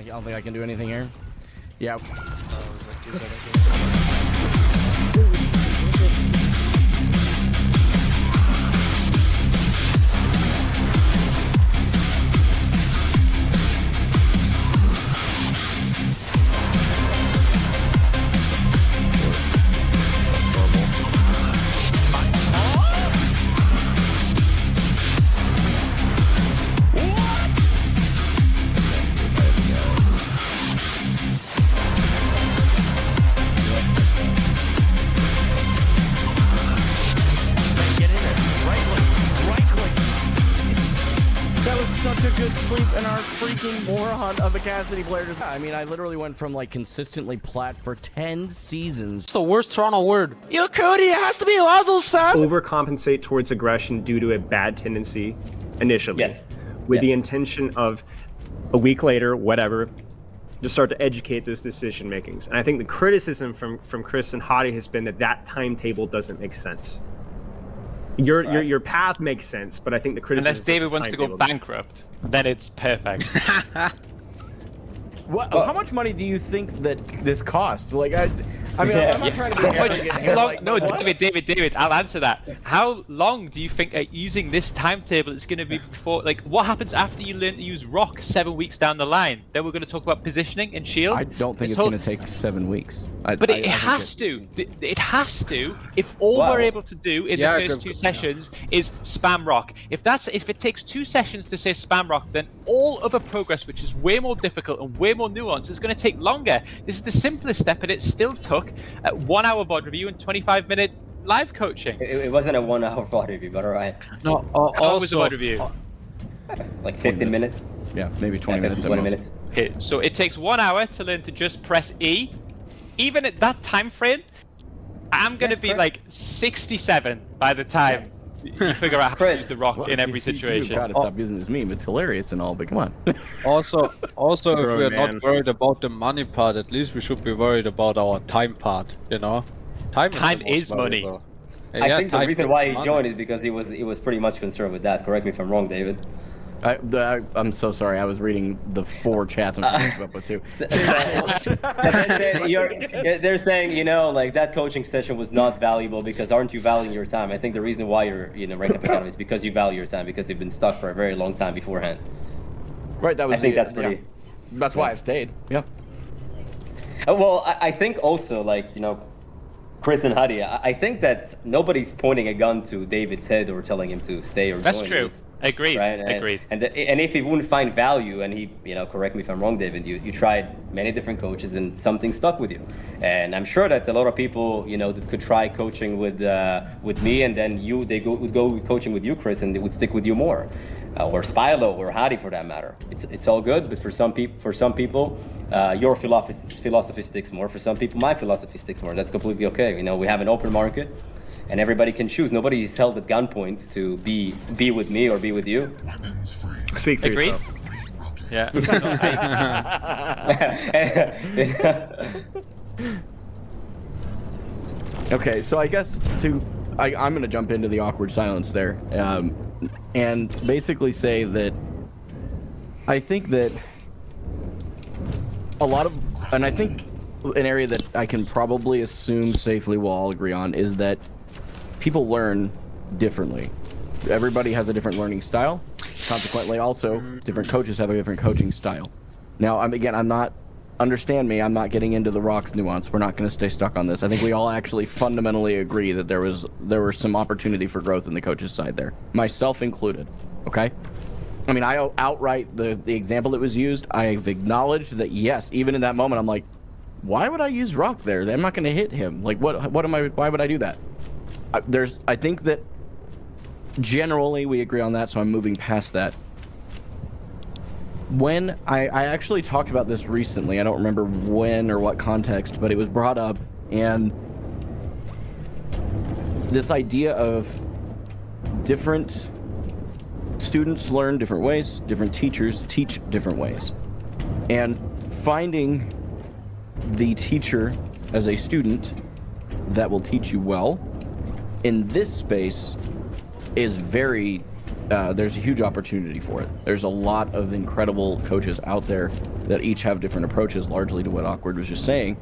I don't think I can do anything here. Yeah. It was like 2 seconds. Such a good sleep in our freaking moron of a Cassidy player. I mean, I literally went from like consistently plat for 10 seasons. It's the worst Toronto word. Yo, Cody, it has to be Lazzles, fam. Overcompensate towards aggression due to a bad tendency initially. Yes. With the intention of a week later, whatever, to start to educate those decision makings. And I think the criticism from Chris and Hadi has been that that timetable doesnn't make sense. Your path makes sense, but I think the criticism. Unless David wants to go bankrupt, then it's perfect. What? How much money do you think that this costs? Like, I mean, I'm not trying to be arrogant here. Like, no, what? David, I'll answer that. How long do you think using this timetable is going to be before? Like, what happens after you learn to use rock 7 weeks down the line? Then we're going to talk about positioning and shield. I don't think it's going to take 7 weeks. But it has to. It has to. If all we're able to do in the first 2 sessions is spam rock, if it takes 2 sessions to say spam rock, then all other progress, which is way more difficult and way more nuanced, is going to take longer. This is the simplest step, and it still took 1 hour VOD review and 25-minute live coaching. It wasn't a 1 hour VOD review, but alright. No, How was the VOD review? Like 15 minutes. Yeah, maybe 20 minutes. 20 minutes. Okay, so it takes 1 hour to learn to just press E. Even at that time frame, I'm going to be like 67 by the time you figure out how to use the rock in every situation. You've got to stop using this meme. It's hilarious and all, but come on. Also, if we're man. not worried about the money part, at least we should be worried about our time part. You know, time is money. I think the reason why he joined is because he was pretty much concerned with that. Correct me if I'm wrong, David. I'm so sorry. I was reading the 4 chats I'm keeping up with too. They're saying, you know, like that coaching session was not valuable because aren't you valuing your time? I think the reason why you're Rank Up Academy is because you value your time, because you've been stuck for a very long time beforehand. Right. That was. I think that's pretty. Yeah. That's why I stayed. Yeah. Well, I think also, like, you know, Chris and Hadi, I think that nobody's pointing a gun to David's head or telling him to stay or join. That's true. This, Agreed. right? Agreed. And if he wouldn't find value, and he, you know, correct me if I'm wrong, David, you tried many different coaches and something stuck with you. And I'm sure that a lot of people, you know, that could try coaching with me, and then would go coaching with you, Chris, and they would stick with you more. Or Spilo, or Hadi for that matter. It's all good, but for some people, your philosophy sticks more. For some people, my philosophy sticks more. That's completely okay. You know, we have an open market, and everybody can choose. Nobody is held at gunpoint to be with me or be with you. Speak for Agreed? yourself. Yeah. Okay, so I guess I'm going to jump into the awkward silence there, and basically say that I think that and I think an area that I can probably assume safely we'll all agree on is that people learn differently. Everybody has a different learning style. Consequently, also, different coaches have a different coaching style. Now, understand me, I'm not getting into the rocks nuance. We're not going to stay stuck on this. I think we all actually fundamentally agree that there was some opportunity for growth in the coach's side there, myself included. Okay? I mean, I outright the example that was used, I've acknowledged that yes, even in that moment, I'm like, why would I use rock there? I'm not going to hit him. Like, why would I do that? I think that generally we agree on that, so I'm moving past that. When I actually talked about this recently, I don't remember when or what context, but it was brought up, and this idea of different students learn different ways, different teachers teach different ways, and finding the teacher as a student that will teach you well in this space is very there's a huge opportunity for it. There's a lot of incredible coaches out there that each have different approaches, largely to what Awkward was just saying.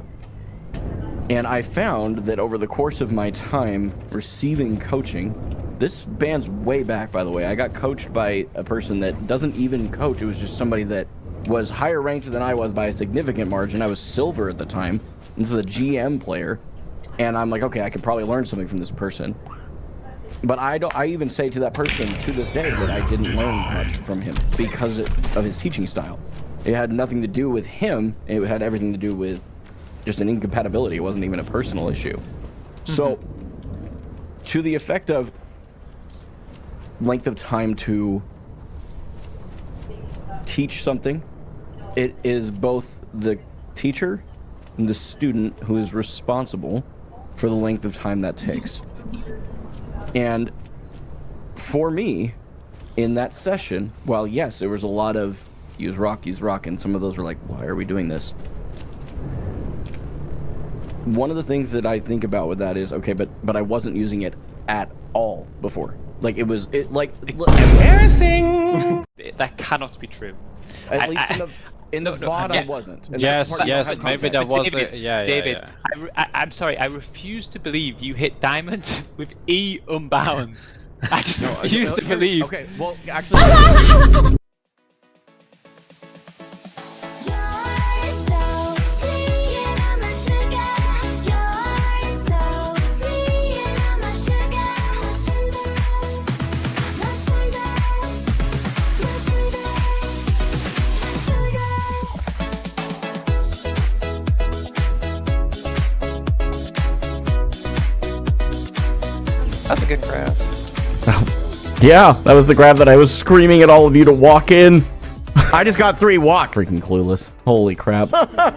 And I found that over the course of my time receiving coaching, this band's way back, by the way. I got coached by a person that doesn't even coach. It was just somebody that was higher ranked than I was by a significant margin. I was silver at the time. This is a GM player. And I'm like, okay, I could probably learn something from this person. But I even say to that person to this day that I didn't learn much from him because of his teaching style. It had nothing to do with him. It had everything to do with just an incompatibility. It wasn't even a personal issue. So, to the effect of length of time to teach something, it is both the teacher and the student who is responsible for the length of time that takes. And for me, in that session, while yes, there was a lot of use rock, and some of those were like, why are we doing this? One of the things that I think about with that is, okay, but I wasn't using it at all before. Like embarrassing. That cannot be true. At least in the VOD, I wasn't. And yes, maybe that was David, David, I'm sorry, I refuse to believe you hit diamond with E unbound. I just refuse to believe. Okay, well, actually. That's a good grab. Yeah, that was the grab that I was screaming at all of you to walk in. I just got 3 walk. Freaking clueless. Holy crap.